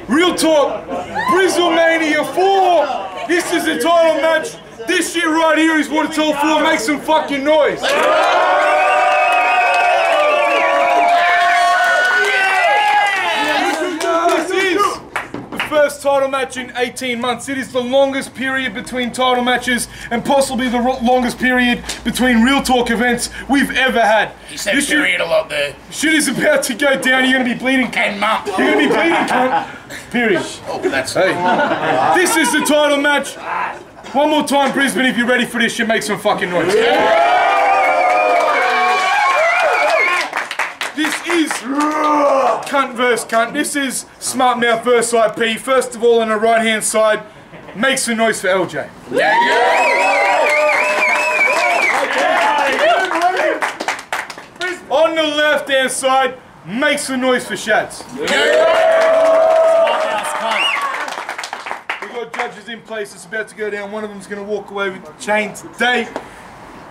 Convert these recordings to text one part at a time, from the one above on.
Real talk, Brizzlemania 4. This is the title match. This shit right here is what it's all for. Make some fucking noise. First title match in 18 months. It is the longest period between title matches and possibly the longest period between Real Talk events we've ever had. You said period a lot there. Shit is about to go down. You're going to be bleeding, cunt. You're going to be bleeding, cunt. Period. Oh, that's... Hey. This is the title match. One more time, Brisbane, if you're ready for this shit, make some fucking noise. This is cunt versus cunt. This is Smart Mouth versus IP. First of all, on the right hand side, make some noise for Eljay. On the left hand side, make some noise for Shadz. We've got judges in place. It's about to go down. One of them's going to walk away with the chain today.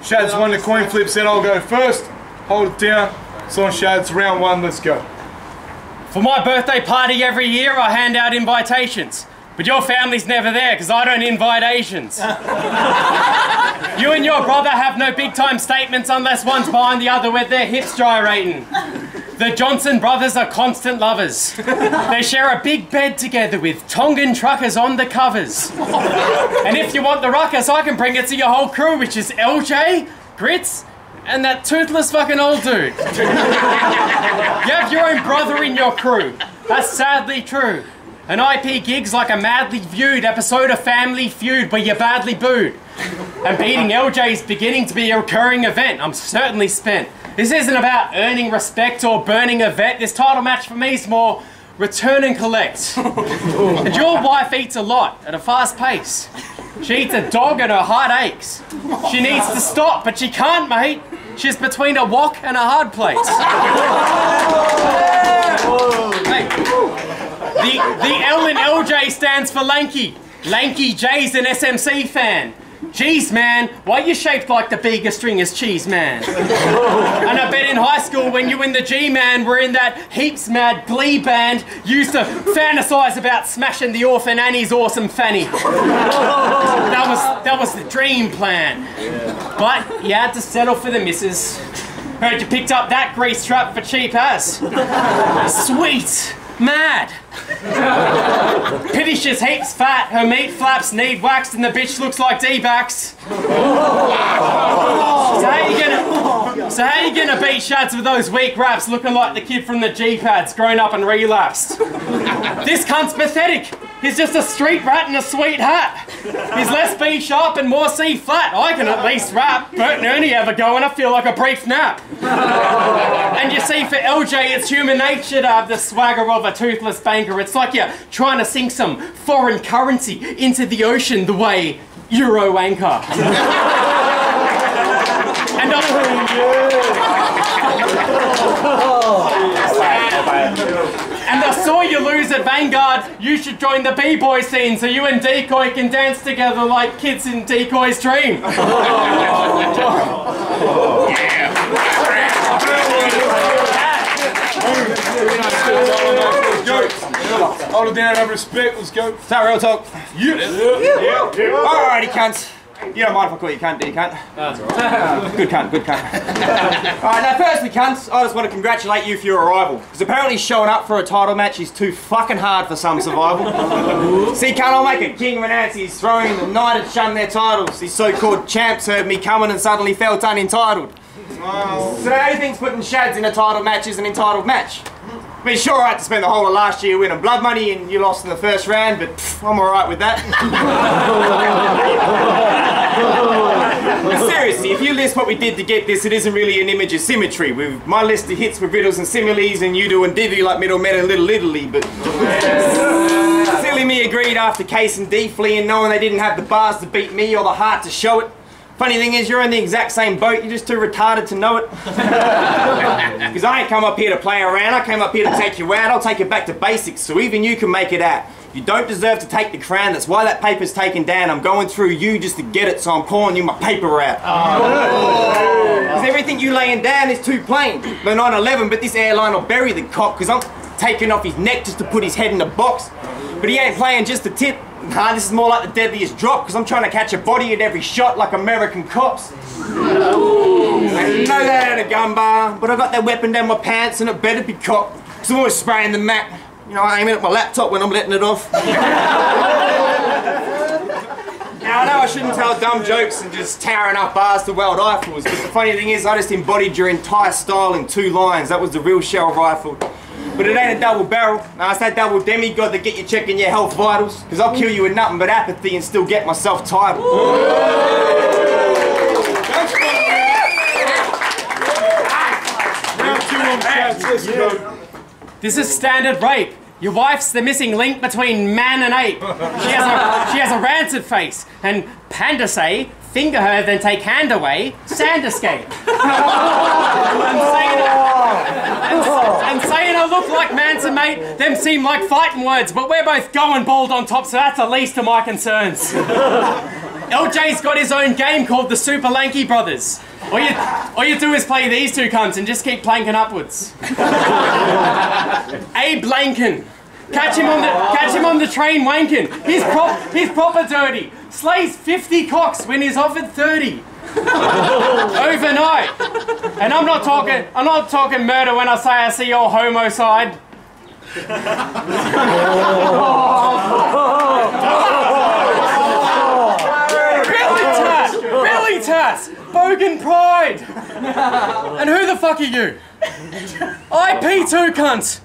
Shadz won the coin flip, said I'll go first. Hold it down. It's on Shadz, round one, let's go. For my birthday party every year, I hand out invitations. But your family's never there, because I don't invite Asians. You and your brother have no big-time statements unless one's behind the other with their hips gyrating. The Johnson brothers are constant lovers. They share a big bed together with Tongan truckers on the covers. And if you want the ruckus, I can bring it to your whole crew, which is Eljay, Grits, and that toothless fucking old dude. You have your own brother in your crew. That's sadly true. An IP gig's like a madly viewed episode of Family Feud where you're badly booed. And beating Eljay is beginning to be a recurring event. I'm certainly spent. This isn't about earning respect or burning a vet. This title match for me is more return and collect. And your wife eats a lot at a fast pace. She eats a dog and her heart aches. She needs to stop, but she can't, mate. She's between a wok and a hard place. Hey, the L in Eljay stands for lanky. Lanky J's an SMC fan. Jeez, man, why you shaped like the biggest stringers cheese, man? And I bet in high school when you and the G-man were in that heaps mad glee band, you used to fantasize about smashing the orphan Annie's awesome fanny. That was the dream plan. But you had to settle for the missus. Heard you picked up that grease trap for cheap ass. Sweet. Mad. Pity she's heaps fat, her meat flaps need waxed and the bitch looks like D-backs. So how you gonna beat Shadz with those weak raps looking like the kid from the G-pads grown up and relapsed? This cunt's pathetic. He's just a street rat in a sweet hat. He's less B sharp and more C flat. I can at least rap. Bert and Ernie have a go and I feel like a brief nap. And you see, for Eljay, it's human nature to have the swagger of a toothless banker. It's like you're trying to sink some foreign currency into the ocean the way Euro anchor. And I saw you lose at Vanguard. You should join the B-boy scene so you and Decoy can dance together like kids in Decoy's dream. Hold it down, have respect, let's go. Start Real Talk. Alrighty, cunts. You don't mind if I call you cunt, do you, cunt? That's alright. Good cunt, good cunt. Alright, now firstly, cunts, I just want to congratulate you for your arrival. Because apparently showing up for a title match is too fucking hard for some survival. See, cunt, I'll make a king when Nancy's throwing the night had shunned their titles. These so-called champs heard me coming and suddenly felt unentitled. Wow. So how do you think's putting Shadz in a title match is an entitled match? I mean, sure, I had to spend the whole of last year winning blood money and you lost in the first round, but I'm alright with that. But seriously, if you list what we did to get this, it isn't really an image of symmetry. With my list of hits with riddles and similes and you doing diddly like middle men and little Italy, but... Silly me agreed after Case and D fleeing, knowing they didn't have the bars to beat me or the heart to show it. Funny thing is, you're in the exact same boat, you're just too retarded to know it. Because I ain't come up here to play around, I came up here to take you out, I'll take you back to basics, so even you can make it out. You don't deserve to take the crown, that's why that paper's taken down. I'm going through you just to get it, so I'm calling you my paper route. Because everything you laying down is too plain. The 9/11, but this airline will bury the cop, because taking off his neck just to put his head in the box. But he ain't playing just a tip. Nah, this is more like the deadliest drop, because I'm trying to catch a body at every shot like American cops. I know that ain't a gun bar, but I got that weapon down my pants and it better be cocked, because I'm always spraying the mat. You know, I aim it at my laptop when I'm letting it off. Now, I know I shouldn't tell dumb jokes and just towering up bars to weld rifles, but the funny thing is I just embodied your entire style in 2 lines. That was the real shell rifle. But it ain't a double barrel. Nah, it's that double demigod that get you checking your health vitals, because I'll kill you with nothing but apathy and still get myself titled. This is standard rape. Your wife's the missing link between man and ape. She has a rancid face, and panda say, finger her, then take hand away, sand escape. And saying I look like Manson, mate, them seem like fighting words, but we're both going bald on top, so that's the least of my concerns. Eljay's got his own game called the Super Lanky Brothers. All you do is play these 2 cunts and just keep planking upwards. Abe Lankin. Catch him on the train wanking. He's proper dirty. Slays 50 cocks when he's offered 30. Overnight. And I'm not talking murder when I say I see your homicide. Billy Tass! Bogan Pride! And who the fuck are you? IP2 cunts!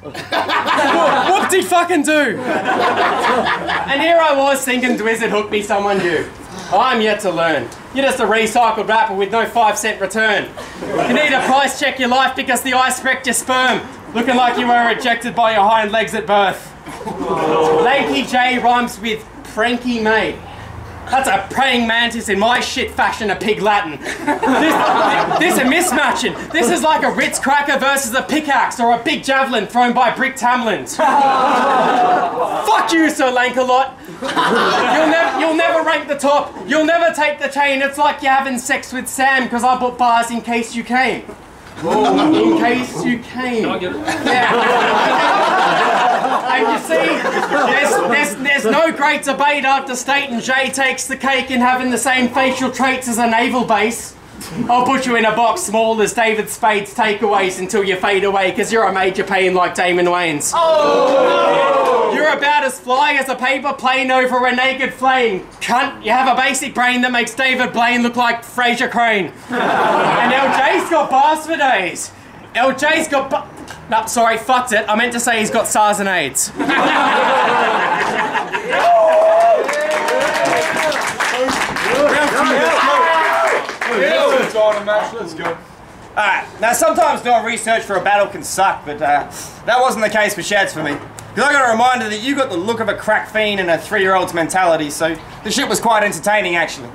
Whoop-de fucking do! And here I was thinking Dwizzard hooked me someone new. I'm yet to learn. You're just a recycled rapper with no 5-cent return. You need to price check your life because the ice wrecked your sperm, looking like you were ejected by your hind legs at birth. Lanky J rhymes with Frankie May. That's a praying mantis in my shit fashion of pig Latin. This a mismatching. This is like a Ritz cracker versus a pickaxe or a big javelin thrown by Brick Tamlins. Fuck you, Sir Lankalot. You'll never rank the top. You'll never take the chain. It's like you're having sex with Sam because I bought bars in case you came. In case you came. Can I get it? Yeah. And you see, there's no great debate after State and Jay takes the cake in having the same facial traits as a naval base. I'll put you in a box small as David Spade's takeaways until you fade away because you're a major pain like Damon Wayans. Oh! You're about as fly as a paper plane over a naked flame. Cunt, you have a basic brain that makes David Blaine look like Fraser Crane. And Eljay's got bars for days. Eljay's got no, sorry, fucked it. I meant to say he's got SARS and AIDS. Let's go. Alright, now sometimes doing research for a battle can suck, but that wasn't the case for Shadz for me. Because I got a reminder that you got the look of a crack fiend and a 3-year-old's mentality, so the shit was quite entertaining actually.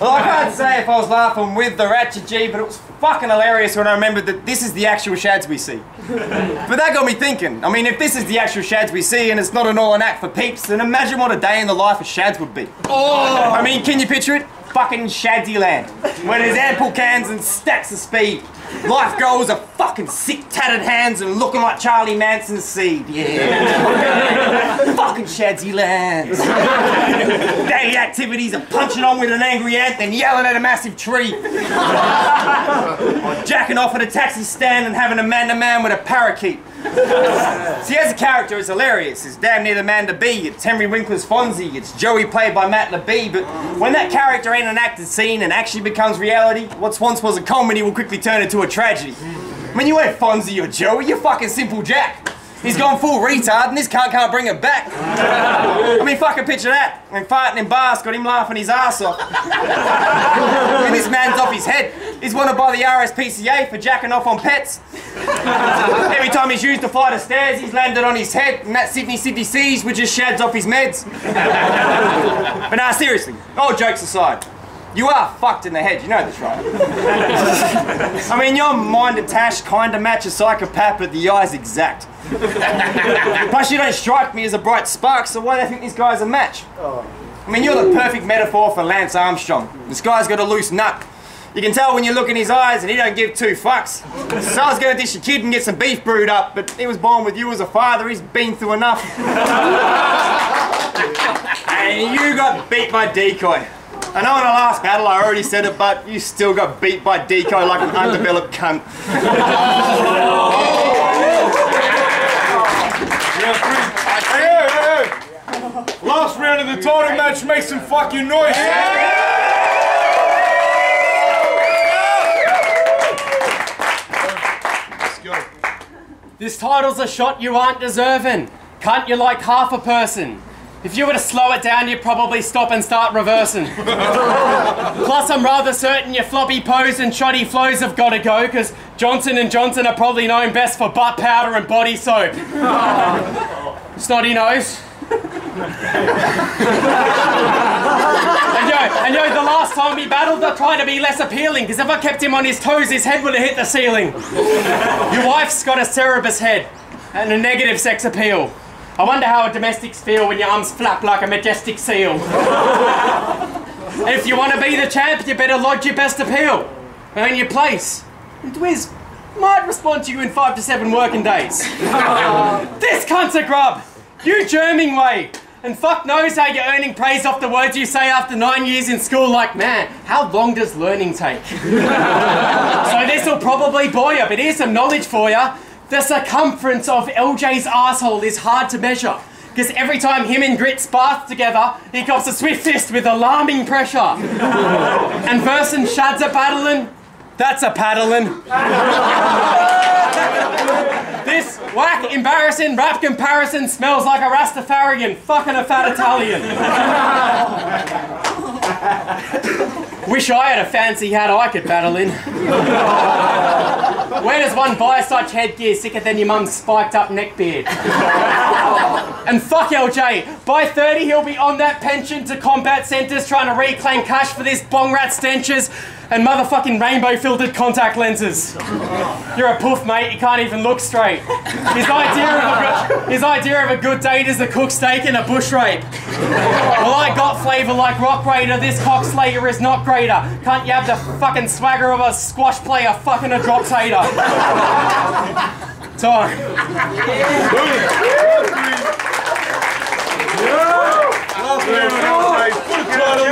Well, I can't say if I was laughing with the Ratchet G, but it was fucking hilarious when I remembered that this is the actual Shadz we see. But that got me thinking. I mean, if this is the actual Shadz we see and it's not an all-in act for peeps, then imagine what a day in the life of Shadz would be. Oh! I mean, can you picture it? Fucking Shadzy land, where there's ample cans and stacks of speed. Life goals are fucking sick, tattered hands and looking like Charlie Manson's seed. Yeah. Fucking Shadzy lands. Daily activities are punching on with an angry ant and yelling at a massive tree. Or jacking off at a taxi stand and having a man-to-man with a parakeet. See, as a character, it's hilarious. It's damn near the man to be. It's Henry Winkler's Fonzie. It's Joey played by Matt LeBee. But when that character ain't an acted scene and actually becomes reality, what once was a comedy will quickly turn into a tragedy. I mean, you ain't Fonzie or Joey, you're fucking Simple Jack. He's gone full retard and this cunt can't bring him back. I mean, fucking picture that. When farting in bars got him laughing his ass off. I mean, this man's off his head. He's wanted by the RSPCA for jacking off on pets. Every time he's used a flight of stairs, he's landed on his head, and that Sydney Seas which just shads off his meds. But nah, seriously, all jokes aside, you are fucked in the head, you know this, right? I mean, your mind and Tash kinda match a psychopath, but the eye's exact. Plus, you don't strike me as a bright spark, so why do they think this guy's a match? I mean, you're the perfect metaphor for Lance Armstrong. This guy's got a loose nut. You can tell when you look in his eyes and he don't give two fucks. So I was going to dish a kid and get some beef brewed up, but he was born with you as a father, he's been through enough. And you got beat by decoy. I know in the last battle I already said it, but you still got beat by decoy like an undeveloped cunt. Hey. Last round of the title match, make some fucking noise. Let's go. This title's a shot you aren't deserving. Cunt, you're like half a person. If you were to slow it down, you'd probably stop and start reversing. Plus, I'm rather certain your floppy pose and shoddy flows have got to go, because Johnson & Johnson are probably known best for butt powder and body soap. Snotty nose. and yo, the last time we battled, I tried to be less appealing, because if I kept him on his toes, his head would have hit the ceiling. Your wife's got a cerebus head and a negative sex appeal. I wonder how domestics feel when your arms flap like a majestic seal. And if you want to be the champ, you better lodge your best appeal. Earn your place. And Dwiz might respond to you in 5 to 7 working days. This cunt's a grub. You germing way. And fuck knows how you're earning praise off the words you say after 9 years in school, like, man, how long does learning take? So this'll probably bore you, but here's some knowledge for you. The circumference of Eljay's arsehole is hard to measure, because every time him and Grit bath together, he cops a swift fist with alarming pressure. And Verse and Shadz are battling, that's a paddling. This whack, embarrassing rap comparison smells like a Rastafarian fucking a fat Italian. Wish I had a fancy hat I could battle in. Where does one buy such headgear sicker than your mum's spiked up neckbeard? And fuck Eljay, by 30 he'll be on that pension to combat centres trying to reclaim cash for this bong rat stenches and motherfucking rainbow filtered contact lenses. You're a poof, mate, you can't even look straight. His idea of a good date is a cooked steak and a bush rape. Well, I got flavour like Rock Raider, this cock slater is not greater. Can't you have the fucking swagger of a squash player fucking a drop tater? Time.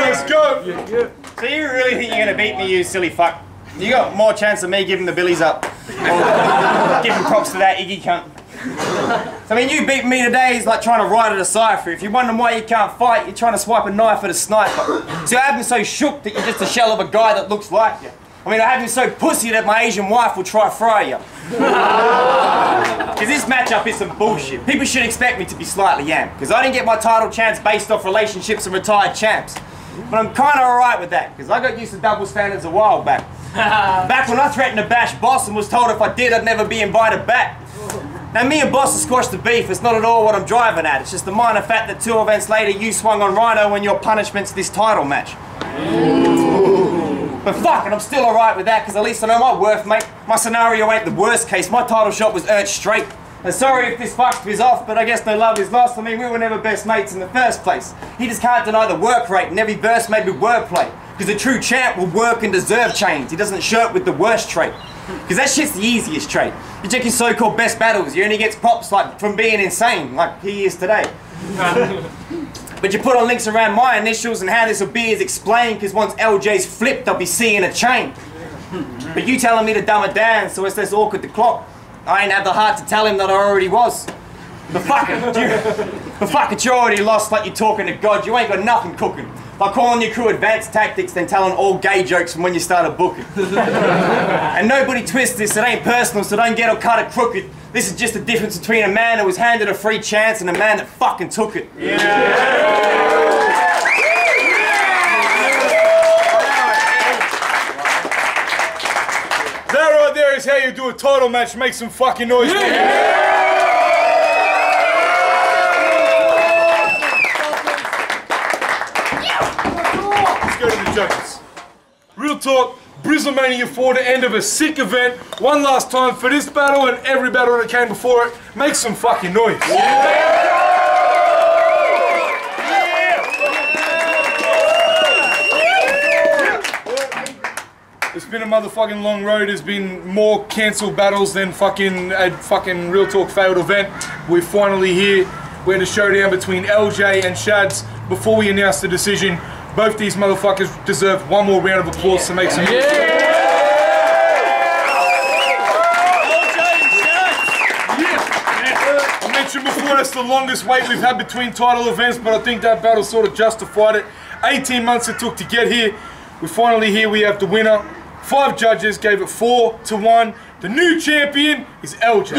Let's go. So you really think you're going to beat me, you silly fuck? You got more chance of me giving the billies up. Or giving props to that Iggy cunt. So, I mean, you beat me today is like trying to write at a cipher. If you're wondering why you can't fight, you're trying to swipe a knife at a sniper. So I have been so shook that you're just a shell of a guy that looks like you. I mean, I have been so pussy that my Asian wife will try fry you. Because this matchup is some bullshit. People should expect me to be slightly amped. Because I didn't get my title chance based off relationships and retired champs. But I'm kind of alright with that, because I got used to double standards a while back. Back when I threatened to bash Boss and was told if I did I'd never be invited back. Now me and Boss have squashed the beef, it's not at all what I'm driving at. It's just the minor fact that 2 events later you swung on Rhino when your punishment's this title match. But fuck it, I'm still alright with that, because at least I know my worth, mate. My scenario ain't the worst case, my title shot was earned straight. And sorry if this fucked is off, but I guess no love is lost. I mean, we were never best mates in the first place. He just can't deny the work rate, and every verse made with wordplay. Because a true champ will work and deserve chains. He doesn't shirt with the worst trait. Because that shit's the easiest trait. You check his so-called best battles, he only gets pops like from being insane, like he is today. But you put on links around my initials and how this will be is explained, because once Eljay's flipped, I'll be seeing a chain. But you telling me to dumb it down so it's less awkward to clock. I ain't had the heart to tell him that I already was. But fuck it, you already lost like you're talking to God. You ain't got nothing cooking. Like calling your crew advanced tactics, then telling all gay jokes from when you started booking. And nobody twists this, it ain't personal, so don't get or cut it crooked. This is just the difference between a man that was handed a free chance and a man that fucking took it. That right there is how you do a title match. Make some fucking noise. Let's go to the judges. Real talk, Brizzlemania 4, the end of a sick event. One last time for this battle and every battle that came before it. Make some fucking noise. It's been a motherfucking long road. There's been more cancelled battles than fucking a fucking Real Talk failed event. We're finally here. We had a showdown between Eljay and Shadz. Before we announce the decision, both these motherfuckers deserve one more round of applause to make some noise. I mentioned before that's the longest wait we've had between title events, but I think that battle sort of justified it. 18 months it took to get here. We're finally here. We have the winner. 5 judges gave it 4-1. The new champion is Eljay.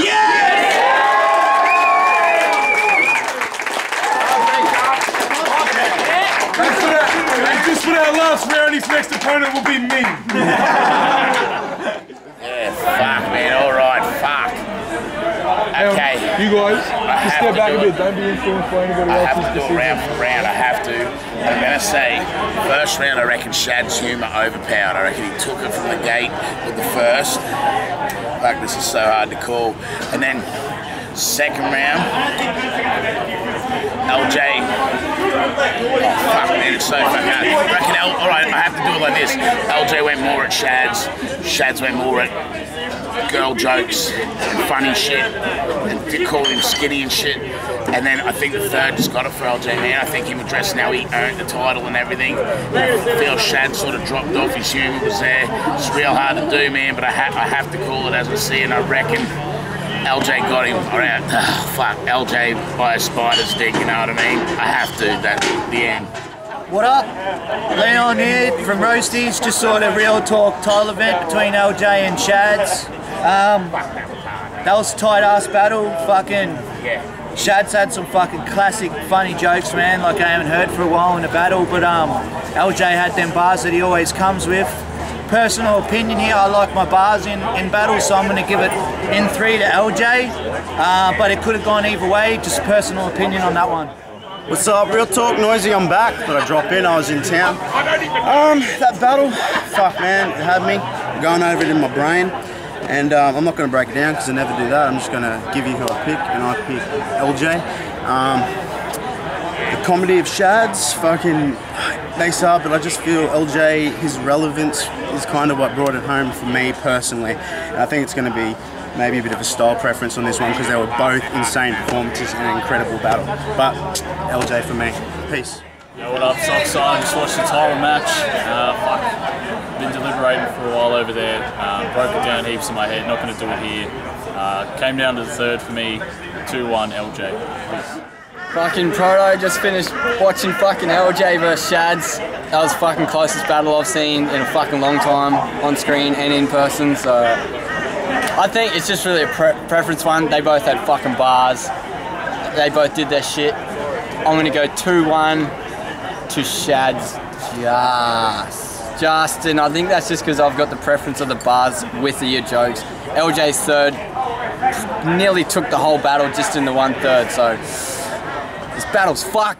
And just for that last round, his next opponent will be me. Yeah, fuck, man. All right, fuck. Okay. You guys, just step back a bit. Don't be influenced by anybody else's I have to do decision. it round for round. I have to. I'm going to say, first round, I reckon Shad's humour overpowered. I reckon he took it from the gate with the first. Fuck, this is so hard to call. And then, second round, Eljay. Oh, fuck, man, it's so fucking hard. I reckon, alright, I have to do it like this. Eljay went more at Shadz. Shadz went more at girl jokes and funny shit. And called him skinny and shit. And then I think the third just got it for Eljay, man. I think him addressing how he earned the title and everything. I feel Shadz sort of dropped off. His humour was there. It's real hard to do, man, but I have to call it as I see it. And I reckon Eljay got him around. Fuck, Eljay by a spider's dick, you know what I mean? I have to, that's the end. What up? Leon here from Roasties. Just saw the Real Talk title event between Eljay and Shadz. That was a tight ass battle. Fucking Shadz had some fucking classic funny jokes, man, like I haven't heard for a while in the battle, but Eljay had them bars that he always comes with. Personal opinion here, I like my bars in battle, so I'm going to give it N3 to Eljay, but it could have gone either way, just personal opinion on that one. What's up, Real Talk, Noisy, I'm back. Thought I'd drop in, I was in town. That battle, fuck man, it had me going over it in my brain. And I'm not going to break it down because I never do that. I'm just going to give you who I pick, and I pick Eljay. The comedy of Shadz, fucking, they suck, but I just feel Eljay, his relevance is kind of what brought it home for me personally. And I think it's going to be maybe a bit of a style preference on this one because they were both insane performances and an incredible battle. But Eljay for me. Peace. Yo, what up, Sockside? Just watched the title match. Fuck. Been deliberating for a while over there. Broke it down heaps in my head. Not going to do it here. Came down to the third for me. 2-1 Eljay. Peace. Fucking Proto, just finished watching fucking Eljay versus Shadz. That was the fucking closest battle I've seen in a fucking long time, on screen and in person, so I think it's just really a preference one. They both had fucking bars. They both did their shit. I'm gonna go 2-1 to Shadz. And I think that's just because I've got the preference of the bars with the jokes. Eljay's third nearly took the whole battle just in the 1/3, so this battle's fucked.